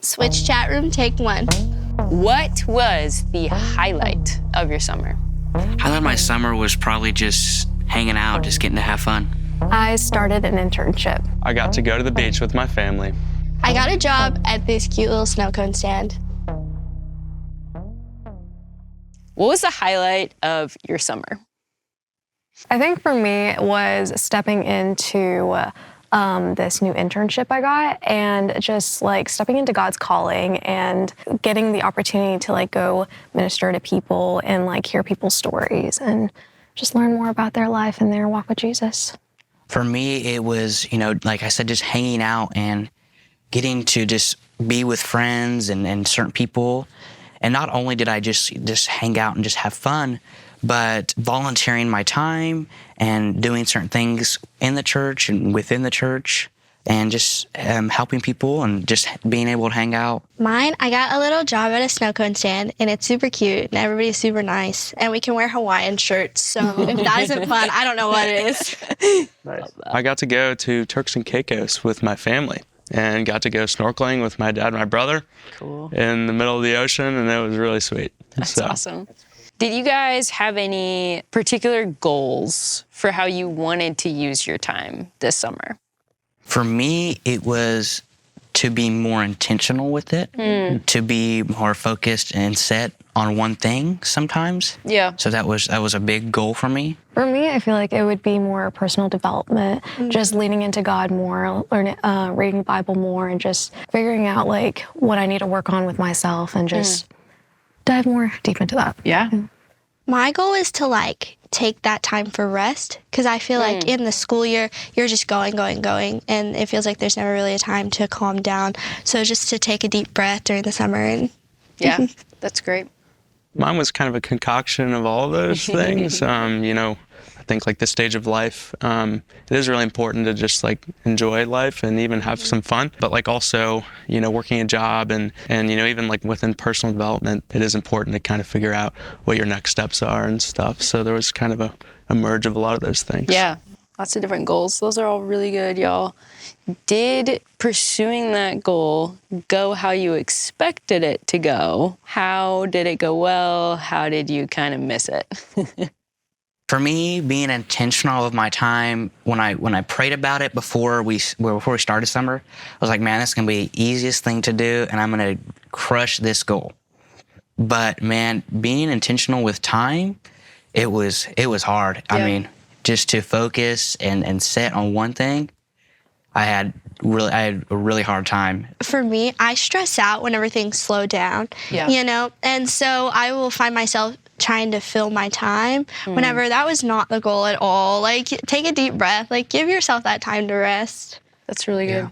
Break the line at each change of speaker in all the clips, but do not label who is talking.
Switch chat room, take one.
What was the highlight of your summer?
Highlight of my summer was probably just hanging out, just getting to have fun.
I started an internship.
I got to go to the beach with my family.
I got a job at this cute little snow cone stand.
What was the highlight of your summer?
I think for me it was stepping into this new internship I got and just like stepping into God's calling and getting the opportunity to like go minister to people and like hear people's stories and just learn more about their life and their walk with Jesus.
For me, it was, like I said, just hanging out and getting to just be with friends and certain people. And not only did I just hang out and just have fun, but volunteering my time and doing certain things in the church and within the church and just helping people and just being able to hang out.
Mine, I got a little job at a snow cone stand, and it's super cute, and everybody's super nice, and we can wear Hawaiian shirts, so if that isn't fun, I don't know what is.
Nice. I got to go to Turks and Caicos with my family and got to go snorkeling with my dad and my brother in the middle of the ocean, and it was really sweet.
That's awesome. Did you guys have any particular goals for how you wanted to use your time this summer?
For me, it was to be more intentional with it, to be more focused and set on one thing sometimes.
Yeah.
So that was a big goal for me.
For me, I feel like it would be more personal development, just leaning into God more, learning, reading the Bible more, and just figuring out like what I need to work on with myself and just dive more deep into that.
Yeah.
My goal is to like take that time for rest, because I feel like in the school year, you're just going, and it feels like there's never really a time to calm down. So just to take a deep breath during the summer. And
yeah, that's great.
Mine was kind of a concoction of all of those things. I think like this stage of life, it is really important to just like enjoy life and even have some fun. But like also, working a job and even like within personal development, it is important to kind of figure out what your next steps are and stuff. So there was kind of a merge of a lot of those things.
Yeah, lots of different goals. Those are all really good, y'all. Did pursuing that goal go how you expected it to go? How did it go well? How did you kind of miss it?
For me, being intentional with my time, when I prayed about it before we started summer, I was like, man, that's going to be the easiest thing to do, and I'm going to crush this goal. But man, being intentional with time, it was hard. Yeah. I mean, just to focus and set on one thing, I had a really hard time.
For me, I stress out whenever things slow down, and so I will find myself trying to fill my time whenever that was not the goal at all. Like, take a deep breath, like give yourself that time to rest.
That's really good.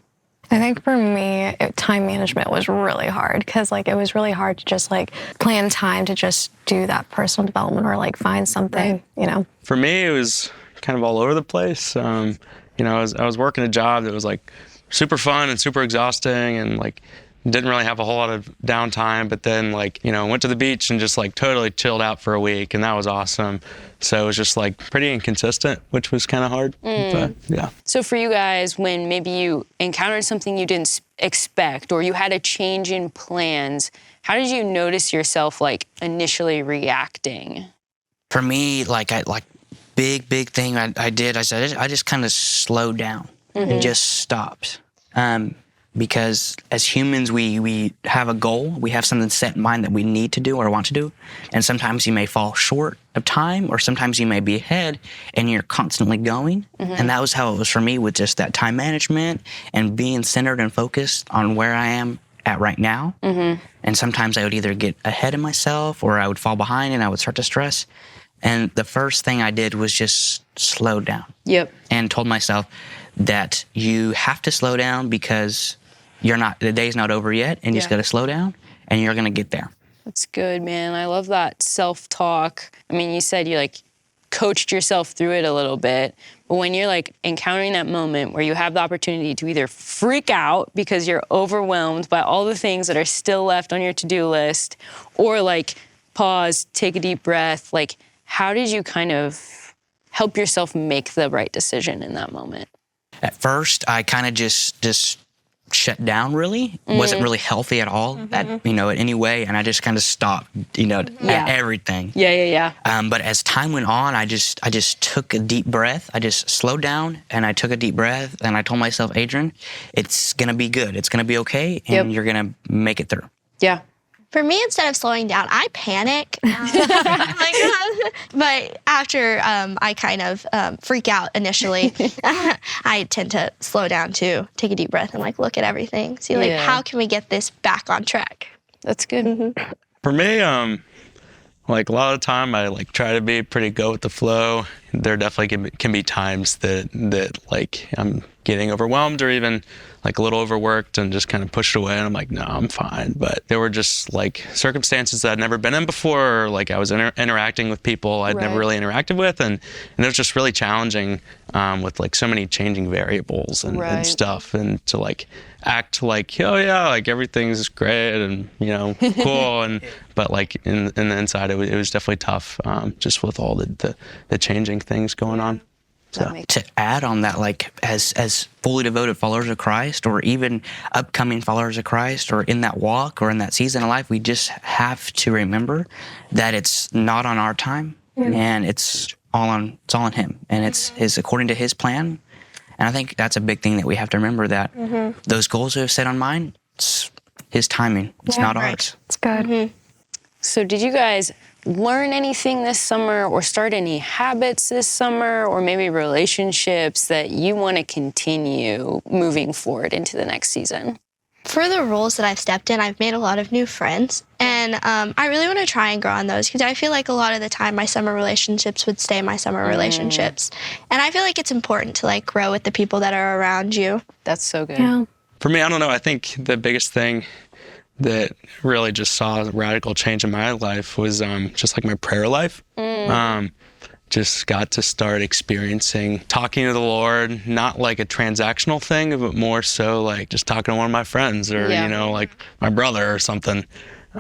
I think for me, time management was really hard because like it was really hard to just like plan time to just do that personal development or like find something,
For me, it was kind of all over the place. I was working a job that was like super fun and super exhausting and like didn't really have a whole lot of downtime, but then went to the beach and just like totally chilled out for a week, and that was awesome. So it was just like pretty inconsistent, which was kind of hard. But, yeah.
So for you guys, when maybe you encountered something you didn't expect or you had a change in plans, how did you notice yourself like initially reacting?
For me, big thing I did, I just kind of slowed down and just stopped. Because as humans, we have a goal, we have something set in mind that we need to do or want to do, and sometimes you may fall short of time, or sometimes you may be ahead, and you're constantly going. And that was how it was for me with just that time management and being centered and focused on where I am at right now. And sometimes I would either get ahead of myself or I would fall behind and I would start to stress. And the first thing I did was just slow down. And told myself that you have to slow down because the day's not over yet, and you just got to slow down, and you're going to get there.
That's good, man. I love that self-talk. I mean, you said you coached yourself through it a little bit, but when you're encountering that moment where you have the opportunity to either freak out because you're overwhelmed by all the things that are still left on your to-do list, or pause, take a deep breath, how did you kind of help yourself make the right decision in that moment?
At first, I kind of just shut down really. Wasn't really healthy at all at, you know, in any way. And I just kind of stopped, you know, at everything.
Yeah.
But as time went on, I just took a deep breath. I just slowed down and I took a deep breath and I told myself, Adrian, it's going to be good. It's going to be okay. And you're going to make it through.
Yeah.
For me, instead of slowing down, I panic. But after I kind of freak out initially, I tend to slow down too, take a deep breath and like look at everything. See like how can we get this back on track?
That's good.
For me, like a lot of the time I like try to be pretty go with the flow. There definitely can be times that like I'm getting overwhelmed or even like a little overworked and just kind of pushed away, and I'm like, no, I'm fine. But there were just like circumstances that I'd never been in before, or like I was interacting with people I'd never really interacted with, and it was just really challenging with like so many changing variables and stuff, and to like act like, oh yeah, like everything's great and, you know, cool, and but like in the inside it was definitely tough, just with all the changing things going on. So
to add on that, like as fully devoted followers of Christ, or even upcoming followers of Christ, or in that walk or in that season of life, we just have to remember that it's not on our time, and it's all on Him, and it's according to His plan. And I think that's a big thing that we have to remember, that those goals that are set on mine, it's His timing. It's not ours.
It's good.
So did you guys learn anything this summer, or start any habits this summer, or maybe relationships that you want to continue moving forward into the next season?
For the roles that I've stepped in, I've made a lot of new friends, and I really want to try and grow on those, because I feel like a lot of the time my summer relationships would stay my summer relationships, and I feel like it's important to like grow with the people that are around you.
That's so good.
Yeah.
for me, I don't know. I think the biggest thing that really just saw a radical change in my life was just like my prayer life. Just got to start experiencing talking to the Lord, not like a transactional thing, but more so like just talking to one of my friends, or, you know, like my brother or something.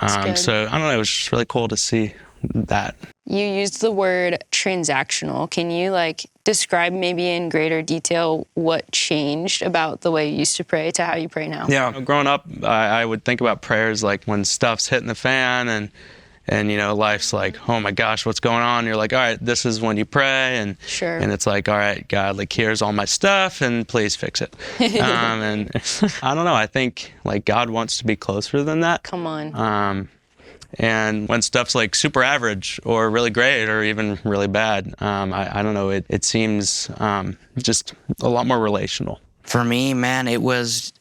So I don't know, it was just really cool to see that.
You used the word transactional. Can you like describe maybe in greater detail what changed about the way you used to pray to how you pray now?
Yeah, growing up, I would think about prayers like when stuff's hitting the fan and you know, life's like, oh my gosh, what's going on? You're like, all right, this is when you pray, and it's like, all right, God, like here's all my stuff, and please fix it. And I don't know, I think like God wants to be closer than that.
Come on.
And when stuff's like super average or really great or even really bad, I don't know, it seems just a lot more relational.
For me, man, it was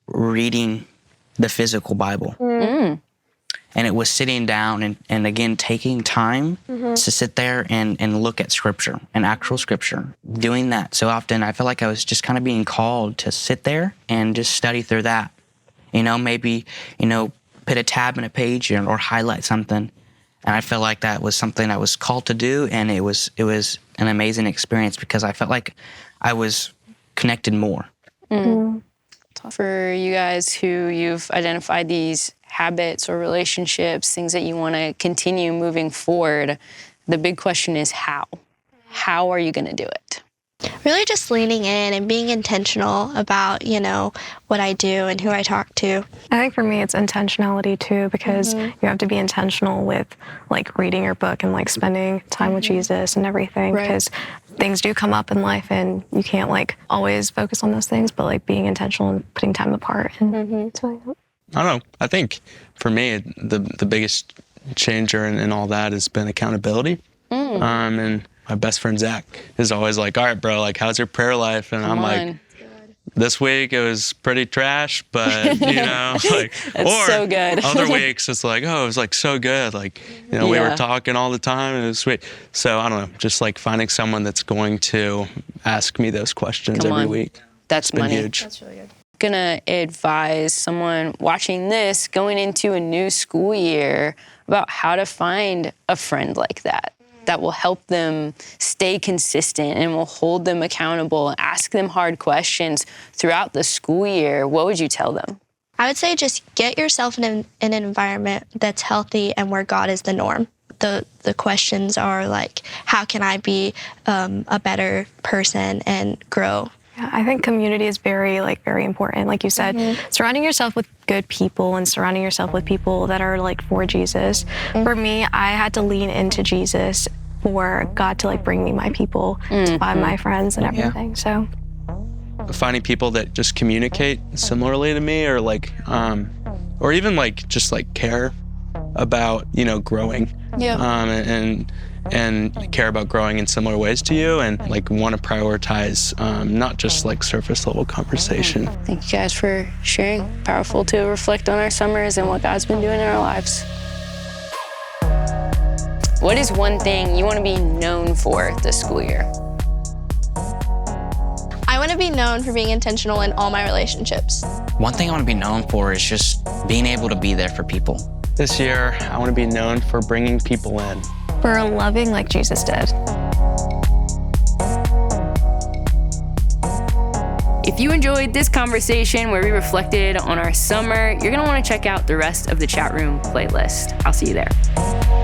reading the physical Bible. And it was sitting down and again, taking time to sit there and look at Scripture, and actual Scripture. Doing that so often, I felt like I was just kind of being called to sit there and just study through that. You know, maybe, you know, put a tab in a page or highlight something. And I felt like that was something I was called to do, and it was an amazing experience because I felt like I was connected more.
For you guys who you've identified these habits or relationships, things that you want to continue moving forward, the big question is how? How are you going to do it?
Really just leaning in and being intentional about, you know, what I do and who I talk to.
I think for me it's intentionality too, because you have to be intentional with like reading your book and like spending time with Jesus and everything, because things do come up in life and you can't like always focus on those things, but like being intentional and putting time apart. And so,
I don't know. I think for me, the biggest changer in all that has been accountability. And my best friend Zach is always like, all right, bro, like, how's your prayer life? And I'm like, this week it was pretty trash, but you know, like, or
so good.
Other weeks it's like, oh, it was like so good. Like, you know, we were talking all the time and it was sweet. So I don't know, just like finding someone that's going to ask me those questions every week.
That's
been
money.
Huge.
That's really good.
Gonna advise someone watching this going into a new school year about how to find a friend like that will help them stay consistent and will hold them accountable and ask them hard questions throughout the school year. What would you tell them?
I would say just get yourself in an environment that's healthy and where God is the norm. The questions are like, how can I be a better person and grow
I think community is very important. Like you said, surrounding yourself with good people and surrounding yourself with people that are like for Jesus. For me, I had to lean into Jesus for God to like bring me my people, to find my friends and everything. So
finding people that just communicate similarly to me, or like, or even like just like care about, you know, growing, and care about growing in similar ways to you, and like want to prioritize not just like surface level conversation.
Thank you guys for sharing. Powerful to reflect on our summers and what God's been doing in our lives. What is one thing you want to be known for this school year?
I want to be known for being intentional in all my relationships.
One thing I want to be known for is just being able to be there for people.
This year, I want to be known for bringing people in.
for loving like Jesus did.
If you enjoyed this conversation where we reflected on our summer, you're going to want to check out the rest of the chat room playlist. I'll see you there.